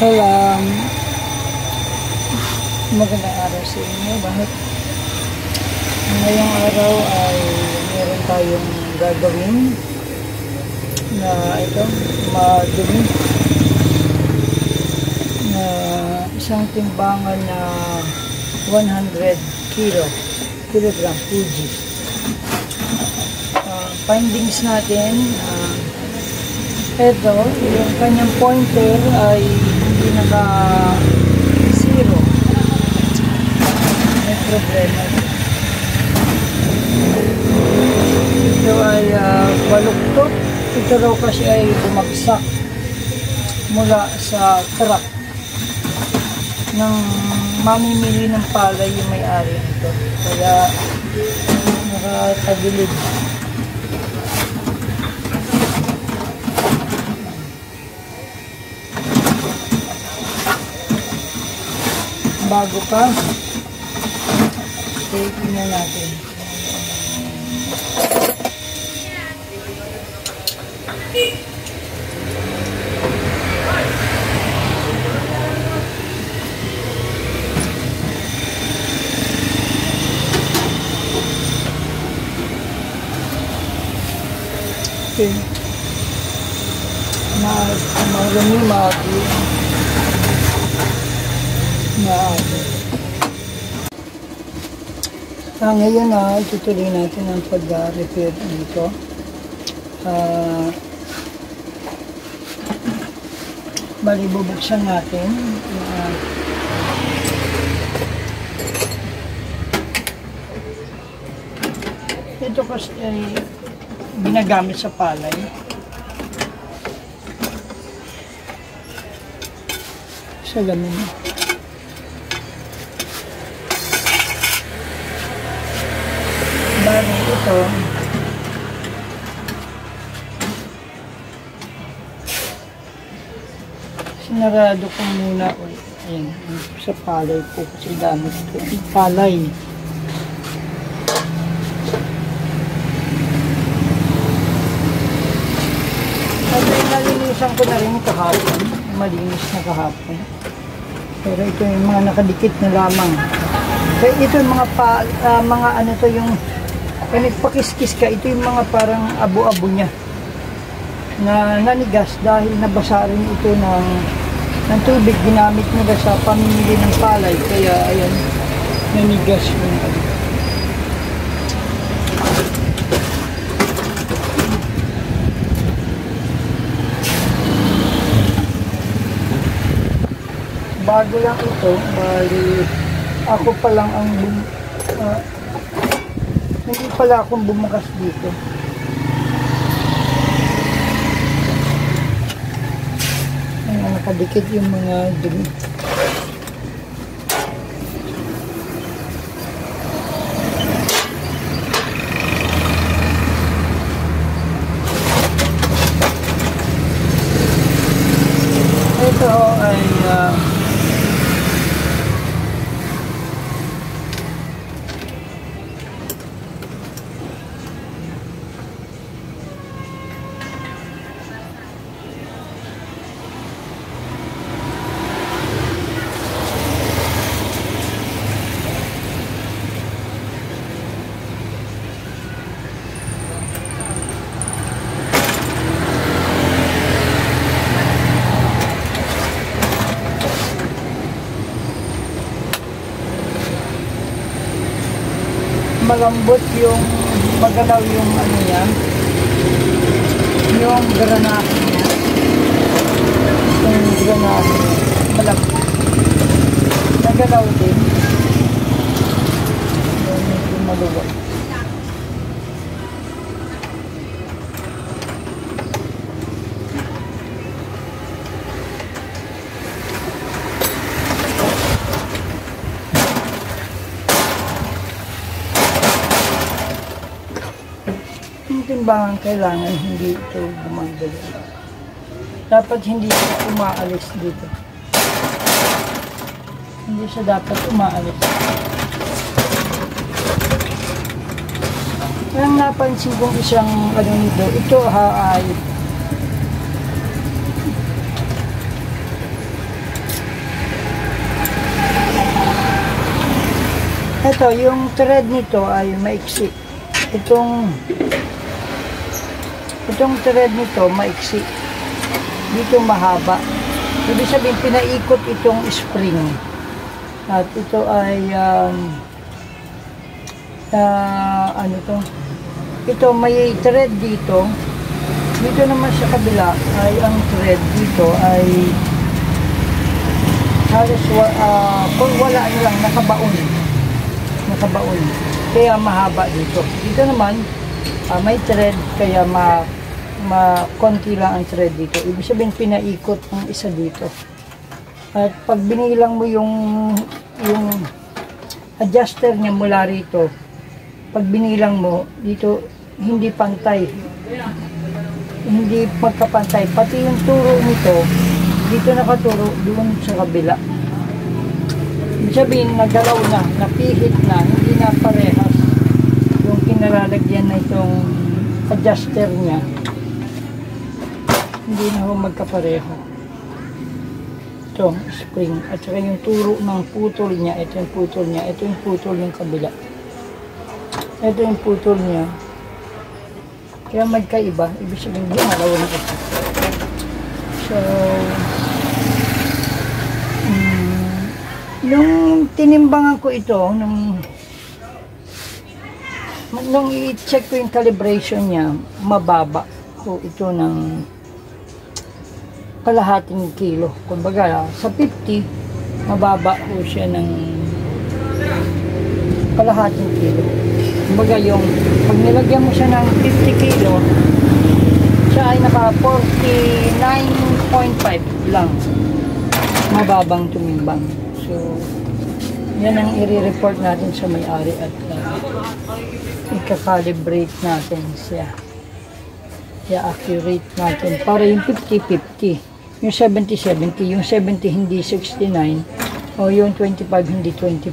Well, magandang araw sa inyo. Bakit? Ngayong araw ay meron tayong gagawin na ito, madumi na isang timbangan na 100 kilogram Fuji. Findings natin, ito, yung kanyang pointer ay hindi naka-zero. May problema. Ito ay baluktot. Ito raw kasi ay bumagsak mula sa truck ng mamimili ng palay yung may-ari nito. Kaya nakatagilid. Bago pa, tingnan natin. Okay. Marami ngayon itutuloy natin ang pag-repair dito. Bali, bubuksan natin. Ito kasi ay ginagamit sa palay. Sa lamin. Bali, ito sinarado ko muna ayan, sa palay ko kasi gamit ko yung palay. At nalinisan ko na rin kahapon, malinis na kahapon, pero ito yung mga nakadikit na lamang. Kaya ito yung mga ano to yung kaya nagpakiskis ka, ito yung mga parang abo-abo niya na nanigas dahil nabasa rin ito ng tubig ginamit nila sa pamimili ng palay, kaya ayan, nanigas yung bago lang ito, bali ako pa lang ang hindi pala akong bumukas dito. Ayan, nakadikit yung mga dumi. Ito ay malambot yung magalaw yung ano niya, yung granate niya, yung granate malambot nagalaw din yung maluwag. Timbangan kailangan hindi ito gumagalaw. Dapat hindi siya umaalis dito. Hindi siya dapat umaalis. Ang napansin kong isang ano nito, ito ay Ito, yung thread nito ay maiksi. Itong thread nito maiksi. Dito mahaba. Ibig sabihin, pinaikot itong spring. At ito ay, ano to? Ito, may thread dito. Dito naman sa kabila ay ang thread dito ay halos, kung wala ano lang, nakabaon. Kaya mahaba dito. Dito naman, may thread, kaya konti lang ang thread dito. Ibig sabihin, pinaikot ang isa dito. At pag binilang mo yung adjuster niya mula rito, pag binilang mo, dito, hindi pantay. Hindi magkapantay. Pati yung turo nito, dito nakaturo, doon sa kabila. Ibig sabihin, nagalaw na, napihit na, hindi na parehas. Yung kinalalagyan na itong adjuster niya, hindi na ho magkapareho. Ito, spring. At saka yung turo ng putol niya, ito yung putol niya, ito yung putol yung kabila. Ito yung putol niya. Kaya magkaiba, ibig sabihin gumalaw na ito. So, nung tinimbangan ko ito, nung i-check ko yung calibration niya, mababa ko ito ng kalahating kilo. Kumbaga, sa 50, mababa ko siya ng kalahating kilo. Kumbaga, yung pag nilagyan mo siya ng 50 kilo, siya ay naka 49.5 lang. Mababang tumimbang. So, yan ang i-report natin sa may-ari at i-calibrate natin siya. I-accurate natin para yung 50-50. Yung 70-70, yung 70 hindi 69, o yung 25 hindi 24.